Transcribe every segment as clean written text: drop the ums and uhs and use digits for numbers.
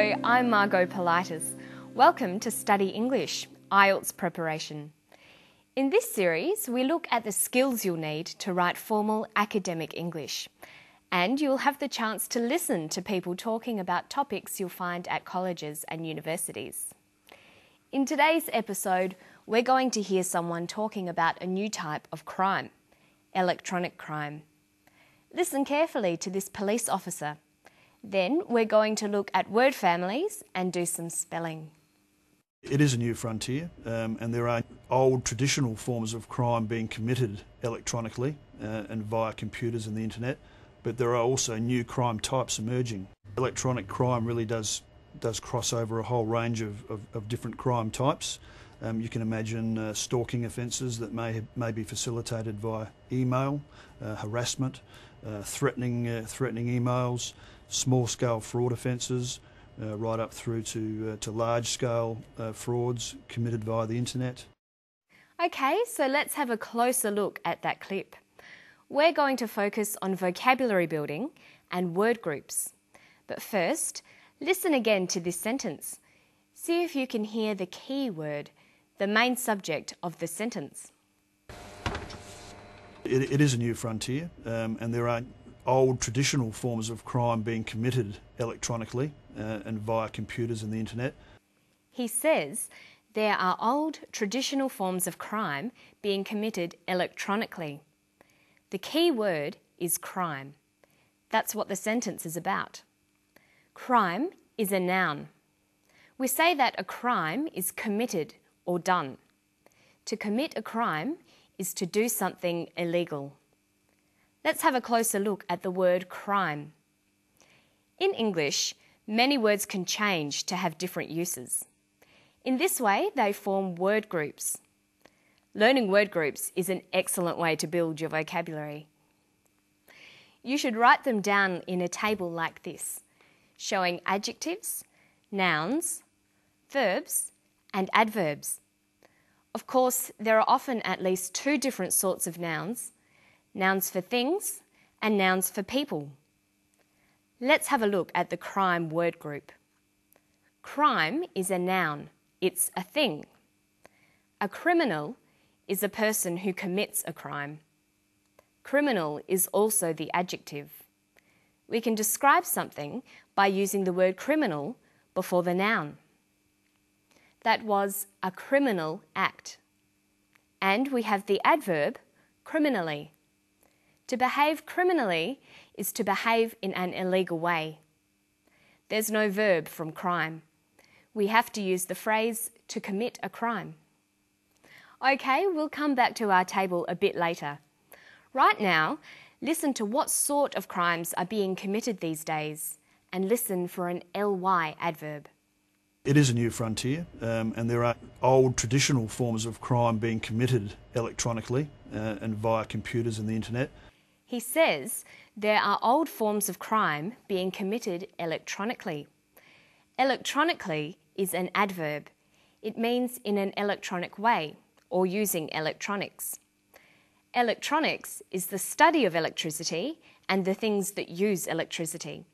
Hello, I'm Margot Politis. Welcome to Study English, IELTS preparation. In this series, we look at the skills you'll need to write formal academic English. And you'll have the chance to listen to people talking about topics you'll find at colleges and universities. In today's episode, we're going to hear someone talking about a new type of crime, electronic crime. Listen carefully to this police officer. Then we're going to look at word families and do some spelling. It is a new frontier, and there are old traditional forms of crime being committed electronically and via computers and the internet, but there are also new crime types emerging. Electronic crime really does cross over a whole range of different crime types. You can imagine stalking offences that may be facilitated via email, harassment, threatening emails, small-scale fraud offences, right up through to large-scale frauds committed via the internet. Okay, so let's have a closer look at that clip. We're going to focus on vocabulary building and word groups. But first, listen again to this sentence. See if you can hear the key word, the main subject of the sentence. It is a new frontier, and there are old traditional forms of crime being committed electronically and via computers and the internet. He says there are old traditional forms of crime being committed electronically. The key word is crime. That's what the sentence is about. Crime is a noun. We say that a crime is committed or done. To commit a crime is to do something illegal. Let's have a closer look at the word crime. In English, many words can change to have different uses. In this way, they form word groups. Learning word groups is an excellent way to build your vocabulary. You should write them down in a table like this, showing adjectives, nouns, verbs, and adverbs. Of course, there are often at least two different sorts of nouns, nouns for things and nouns for people. Let's have a look at the crime word group. Crime is a noun. It's a thing. A criminal is a person who commits a crime. Criminal is also the adjective. We can describe something by using the word criminal before the noun. That was a criminal act. And we have the adverb criminally. To behave criminally is to behave in an illegal way. There's no verb from crime. We have to use the phrase to commit a crime. Okay, we'll come back to our table a bit later. Right now, listen to what sort of crimes are being committed these days and listen for an ly adverb. It is a new frontier, and there are old traditional forms of crime being committed electronically and via computers and the internet. He says there are old forms of crime being committed electronically. Electronically is an adverb. It means in an electronic way or using electronics. Electronics is the study of electricity and the things that use electricity.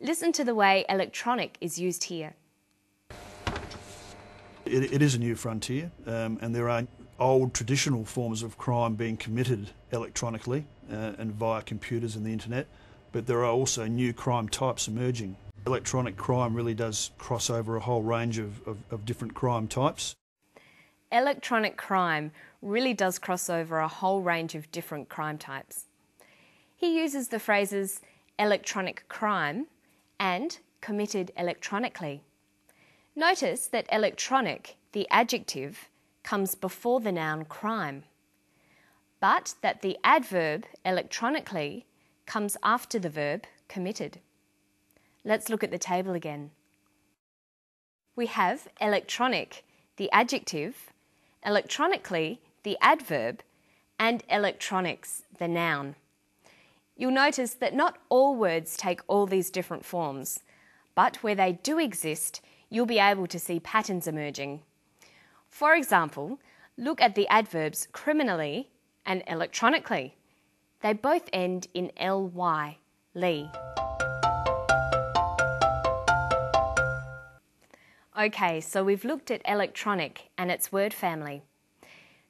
Listen to the way electronic is used here. It is a new frontier, and there are old traditional forms of crime being committed electronically and via computers and the internet, but there are also new crime types emerging. Electronic crime really does cross over a whole range of different crime types. Electronic crime really does cross over a whole range of different crime types. He uses the phrases electronic crime and committed electronically. Notice that electronic, the adjective, comes before the noun crime, but that the adverb electronically comes after the verb committed. Let's look at the table again. We have electronic, the adjective, electronically, the adverb, and electronics, the noun. You'll notice that not all words take all these different forms, but where they do exist, you'll be able to see patterns emerging. For example, look at the adverbs criminally and electronically. They both end in ly, ly. Okay, so we've looked at electronic and its word family.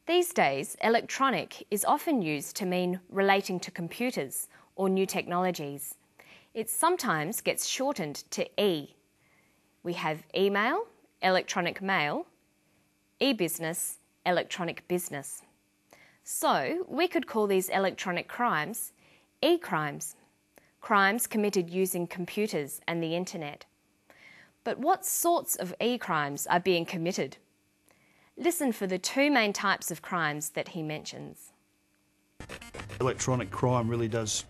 These days, electronic is often used to mean relating to computers or new technologies. It sometimes gets shortened to E. We have email, electronic mail, e-business, electronic business. So we could call these electronic crimes e-crimes, crimes committed using computers and the internet. But what sorts of e-crimes are being committed? Listen for the two main types of crimes that he mentions. Electronic crime really does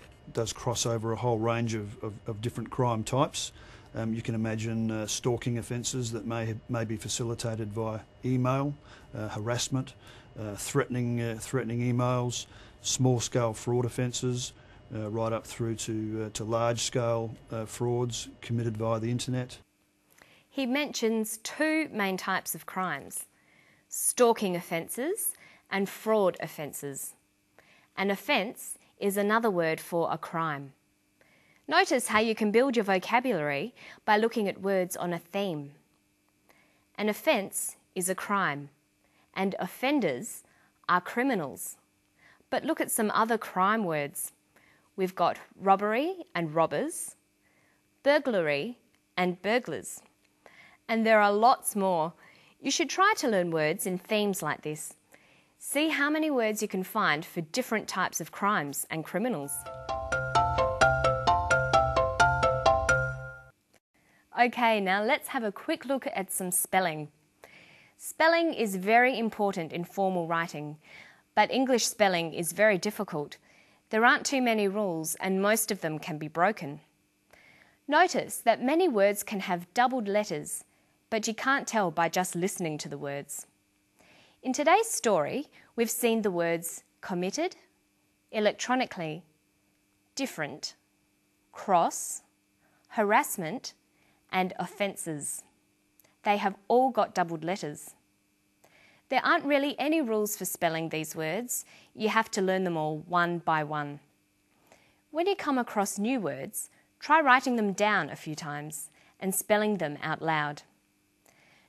cross over a whole range of different crime types. You can imagine stalking offences that may be facilitated via email, harassment, threatening emails, small-scale fraud offences, right up through to large-scale frauds committed via the internet. He mentions two main types of crimes: stalking offences and fraud offences. An offence is another word for a crime. Notice how you can build your vocabulary by looking at words on a theme. An offence is a crime, and offenders are criminals. But look at some other crime words. We've got robbery and robbers, burglary and burglars. And there are lots more. You should try to learn words in themes like this. See how many words you can find for different types of crimes and criminals. Okay, now let's have a quick look at some spelling. Spelling is very important in formal writing, but English spelling is very difficult. There aren't too many rules and most of them can be broken. Notice that many words can have doubled letters, but you can't tell by just listening to the words. In today's story, we've seen the words committed, electronically, different, cross, harassment, and offences. They have all got doubled letters. There aren't really any rules for spelling these words. You have to learn them all one by one. When you come across new words, try writing them down a few times and spelling them out loud.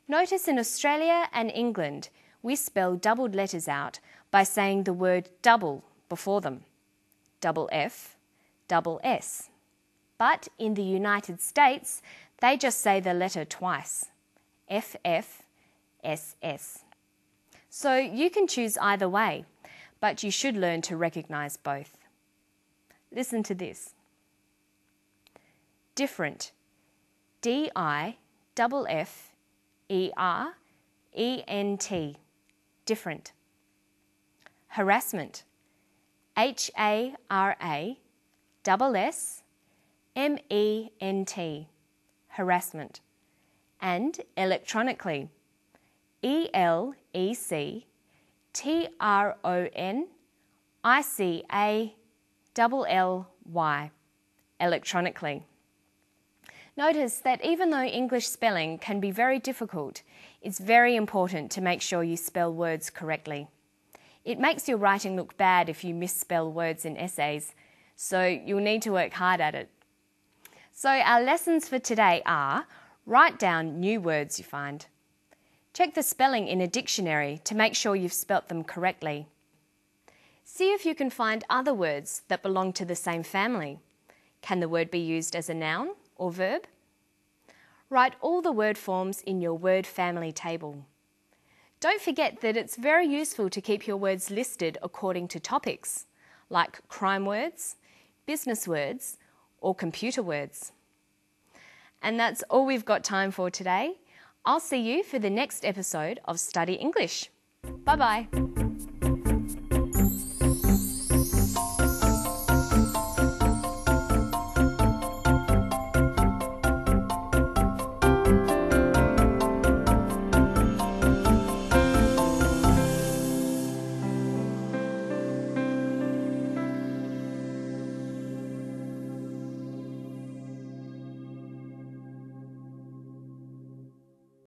Notice in Australia and England, we spell doubled letters out by saying the word double before them. Double F, double S. But in the United States, they just say the letter twice. FF, SS. So you can choose either way, but you should learn to recognise both. Listen to this. Different. D-I-F-F-E-R-E-N-T. Different. Harassment. H-A-R-A-S-S-M-E-N-T. Harassment. And electronically. E-L-E-C-T-R-O-N-I-C-A-L-L-Y. Electronically. Notice that even though English spelling can be very difficult, it's very important to make sure you spell words correctly. It makes your writing look bad if you misspell words in essays, so you'll need to work hard at it. So our lessons for today are: write down new words you find. Check the spelling in a dictionary to make sure you've spelt them correctly. See if you can find other words that belong to the same family. Can the word be used as a noun or verb? Write all the word forms in your word family table. Don't forget that it's very useful to keep your words listed according to topics, like crime words, business words, or computer words. And that's all we've got time for today. I'll see you for the next episode of Study English. Bye-bye.